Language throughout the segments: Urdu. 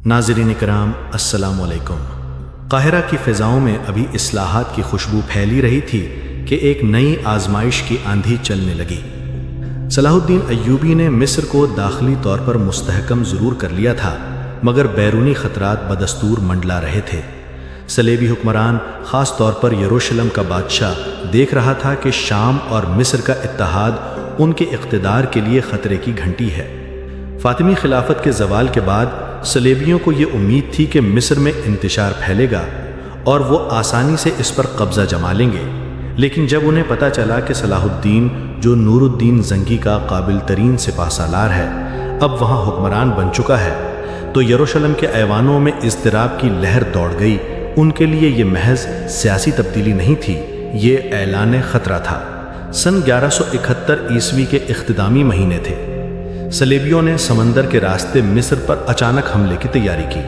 ناظرین کرام السلام علیکم۔ قاہرہ کی فضاؤں میں ابھی اصلاحات کی خوشبو پھیلی رہی تھی کہ ایک نئی آزمائش کی آندھی چلنے لگی۔ صلاح الدین ایوبی نے مصر کو داخلی طور پر مستحکم ضرور کر لیا تھا، مگر بیرونی خطرات بدستور منڈلا رہے تھے۔ صلیبی حکمران، خاص طور پر یروشلم کا بادشاہ، دیکھ رہا تھا کہ شام اور مصر کا اتحاد ان کے اقتدار کے لیے خطرے کی گھنٹی ہے۔ فاطمی خلافت کے زوال کے بعد صلیبیوں کو یہ امید تھی کہ مصر میں انتشار پھیلے گا اور وہ آسانی سے اس پر قبضہ جما لیں گے، لیکن جب انہیں پتہ چلا کہ صلاح الدین، جو نور الدین زنگی کا قابل ترین سپہ سالار ہے، اب وہاں حکمران بن چکا ہے، تو یروشلم کے ایوانوں میں اضطراب کی لہر دوڑ گئی۔ ان کے لیے یہ محض سیاسی تبدیلی نہیں تھی، یہ اعلان خطرہ تھا۔ سن 1171 عیسوی کے اختتامی مہینے تھے۔ صلیبیوں نے سمندر کے راستے مصر پر اچانک حملے کی تیاری کی۔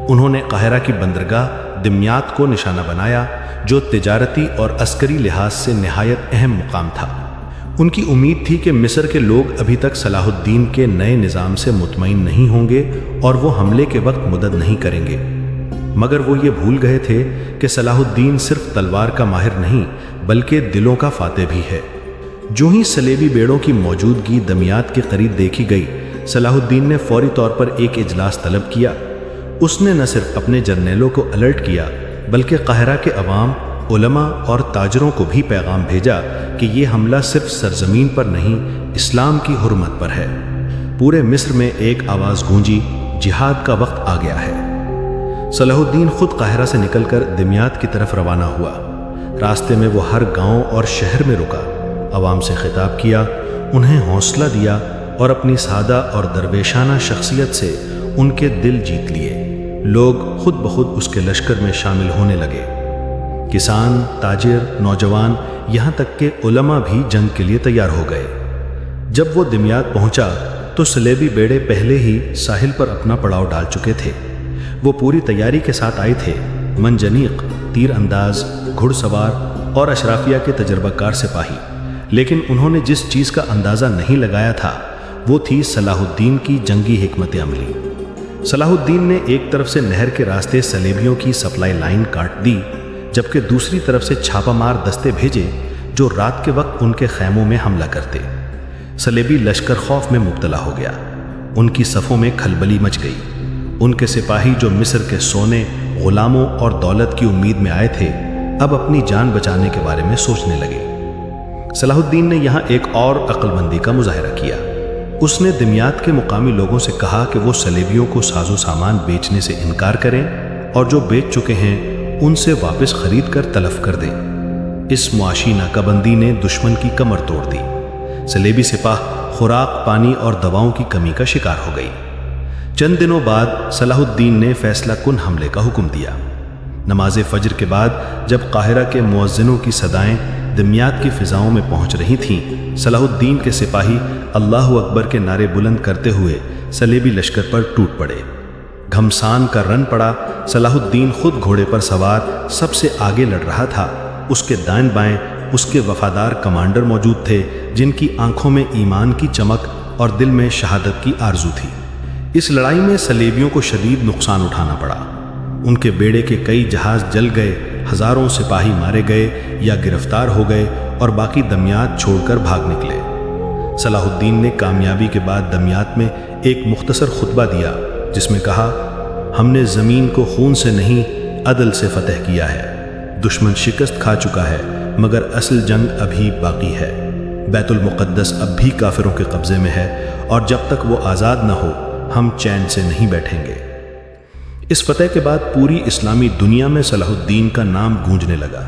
انہوں نے قاہرہ کی بندرگاہ دمیاط کو نشانہ بنایا، جو تجارتی اور عسکری لحاظ سے نہایت اہم مقام تھا۔ ان کی امید تھی کہ مصر کے لوگ ابھی تک صلاح الدین کے نئے نظام سے مطمئن نہیں ہوں گے اور وہ حملے کے وقت مدد نہیں کریں گے، مگر وہ یہ بھول گئے تھے کہ صلاح الدین صرف تلوار کا ماہر نہیں بلکہ دلوں کا فاتح بھی ہے۔ جو ہی صلیبی بیڑوں کی موجودگی دمیاط کے قریب دیکھی گئی، صلاح الدین نے فوری طور پر ایک اجلاس طلب کیا۔ اس نے نہ صرف اپنے جرنیلوں کو الرٹ کیا بلکہ قاہرہ کے عوام، علماء اور تاجروں کو بھی پیغام بھیجا کہ یہ حملہ صرف سرزمین پر نہیں، اسلام کی حرمت پر ہے۔ پورے مصر میں ایک آواز گونجی، جہاد کا وقت آ گیا ہے۔ صلاح الدین خود قاہرہ سے نکل کر دمیاط کی طرف روانہ ہوا۔ راستے میں وہ ہر گاؤں اور شہر میں رکا، عوام سے خطاب کیا، انہیں حوصلہ دیا اور اپنی سادہ اور درویشانہ شخصیت سے ان کے دل جیت لیے۔ لوگ خود بخود اس کے لشکر میں شامل ہونے لگے۔ کسان، تاجر، نوجوان، یہاں تک کہ علماء بھی جنگ کے لیے تیار ہو گئے۔ جب وہ دمیاط پہنچا تو صلیبی بیڑے پہلے ہی ساحل پر اپنا پڑاؤ ڈال چکے تھے۔ وہ پوری تیاری کے ساتھ آئے تھے، منجنیق، تیر انداز، گھڑ سوار اور اشرافیہ کے تجربہ کار سپاہی، لیکن انہوں نے جس چیز کا اندازہ نہیں لگایا تھا وہ تھی صلاح الدین کی جنگی حکمت عملی۔ صلاح الدین نے ایک طرف سے نہر کے راستے صلیبیوں کی سپلائی لائن کاٹ دی، جبکہ دوسری طرف سے چھاپہ مار دستے بھیجے جو رات کے وقت ان کے خیموں میں حملہ کرتے۔ صلیبی لشکر خوف میں مبتلا ہو گیا، ان کی صفوں میں کھلبلی مچ گئی۔ ان کے سپاہی جو مصر کے سونے، غلاموں اور دولت کی امید میں آئے تھے، اب اپنی جان بچانے کے بارے میں سوچنے لگے۔ صلاح الدین نے یہاں ایک اور عقل مندی کا مظاہرہ کیا۔ اس نے دمیاط کے مقامی لوگوں سے کہا کہ وہ صلیبیوں کو ساز و سامان بیچنے سے انکار کریں اور جو بیچ چکے ہیں ان سے واپس خرید کر تلف کر دیں۔ اس معاشی ناکہ بندی نے دشمن کی کمر توڑ دی۔ صلیبی سپاہ خوراک، پانی اور دواؤں کی کمی کا شکار ہو گئی۔ چند دنوں بعد صلاح الدین نے فیصلہ کن حملے کا حکم دیا۔ نماز فجر کے بعد جب قاہرہ کے مؤذنوں کی صدائیں دمیاط کی فضاؤں میں پہنچ رہی تھیں، صلاح الدین کے سپاہی اللہ اکبر کے نعرے بلند کرتے ہوئے صلیبی لشکر پر ٹوٹ پڑے۔ گھمسان کا رن پڑا۔ صلاح الدین خود گھوڑے پر سوار سب سے آگے لڑ رہا تھا۔ اس کے دائیں بائیں اس کے وفادار کمانڈر موجود تھے، جن کی آنکھوں میں ایمان کی چمک اور دل میں شہادت کی آرزو تھی۔ اس لڑائی میں صلیبیوں کو شدید نقصان اٹھانا پڑا۔ ان کے بیڑے کے کئی جہاز جل گئے، ہزاروں سپاہی مارے گئے یا گرفتار ہو گئے اور باقی دمیاط چھوڑ کر بھاگ نکلے۔ صلاح الدین نے کامیابی کے بعد دمیاط میں ایک مختصر خطبہ دیا، جس میں کہا، ہم نے زمین کو خون سے نہیں عدل سے فتح کیا ہے۔ دشمن شکست کھا چکا ہے، مگر اصل جنگ ابھی باقی ہے۔ بیت المقدس اب بھی کافروں کے قبضے میں ہے اور جب تک وہ آزاد نہ ہو ہم چین سے نہیں بیٹھیں گے۔ اس فتح کے بعد پوری اسلامی دنیا میں صلاح الدین کا نام گونجنے لگا۔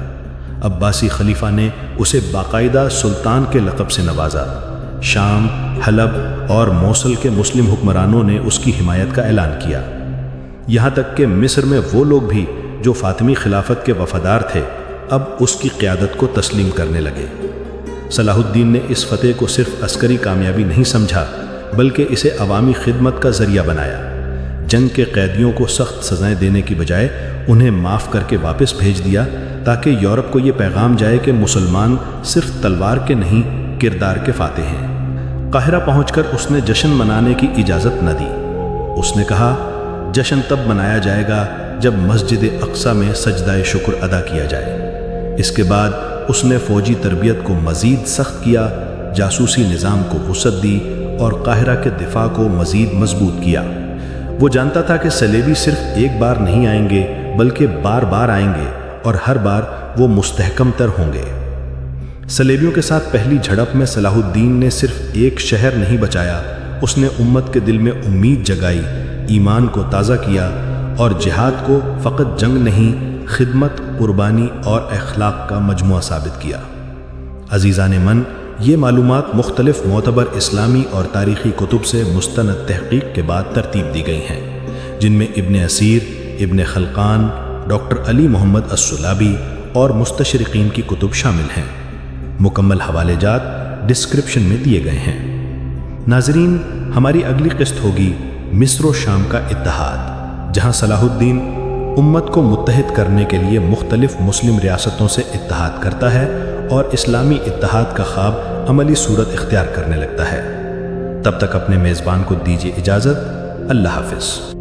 عباسی خلیفہ نے اسے باقاعدہ سلطان کے لقب سے نوازا۔ شام، حلب اور موصل کے مسلم حکمرانوں نے اس کی حمایت کا اعلان کیا۔ یہاں تک کہ مصر میں وہ لوگ بھی جو فاطمی خلافت کے وفادار تھے، اب اس کی قیادت کو تسلیم کرنے لگے۔ صلاح الدین نے اس فتح کو صرف عسکری کامیابی نہیں سمجھا، بلکہ اسے عوامی خدمت کا ذریعہ بنایا۔ جنگ کے قیدیوں کو سخت سزائیں دینے کی بجائے انہیں معاف کر کے واپس بھیج دیا، تاکہ یورپ کو یہ پیغام جائے کہ مسلمان صرف تلوار کے نہیں، کردار کے فاتح ہیں۔ قاہرہ پہنچ کر اس نے جشن منانے کی اجازت نہ دی۔ اس نے کہا، جشن تب منایا جائے گا جب مسجد اقصی میں سجدہ شکر ادا کیا جائے۔ اس کے بعد اس نے فوجی تربیت کو مزید سخت کیا، جاسوسی نظام کو وسعت دی اور قاہرہ کے دفاع کو مزید مضبوط کیا۔ وہ جانتا تھا کہ صلیبی صرف ایک بار نہیں آئیں گے بلکہ بار بار آئیں گے اور ہر بار وہ مستحکم تر ہوں گے۔ صلیبیوں کے ساتھ پہلی جھڑپ میں صلاح الدین نے صرف ایک شہر نہیں بچایا، اس نے امت کے دل میں امید جگائی، ایمان کو تازہ کیا اور جہاد کو فقط جنگ نہیں، خدمت، قربانی اور اخلاق کا مجموعہ ثابت کیا۔ عزیزان من، یہ معلومات مختلف معتبر اسلامی اور تاریخی کتب سے مستند تحقیق کے بعد ترتیب دی گئی ہیں، جن میں ابن اسیر، ابن خلقان، ڈاکٹر علی محمد السلابی اور مستشرقین کی کتب شامل ہیں۔ مکمل حوالے جات ڈسکرپشن میں دیے گئے ہیں۔ ناظرین، ہماری اگلی قسط ہوگی مصر و شام کا اتحاد، جہاں صلاح الدین امت کو متحد کرنے کے لیے مختلف مسلم ریاستوں سے اتحاد کرتا ہے اور اسلامی اتحاد کا خواب عملی صورت اختیار کرنے لگتا ہے۔ تب تک اپنے میزبان کو دیجیے اجازت۔ اللہ حافظ۔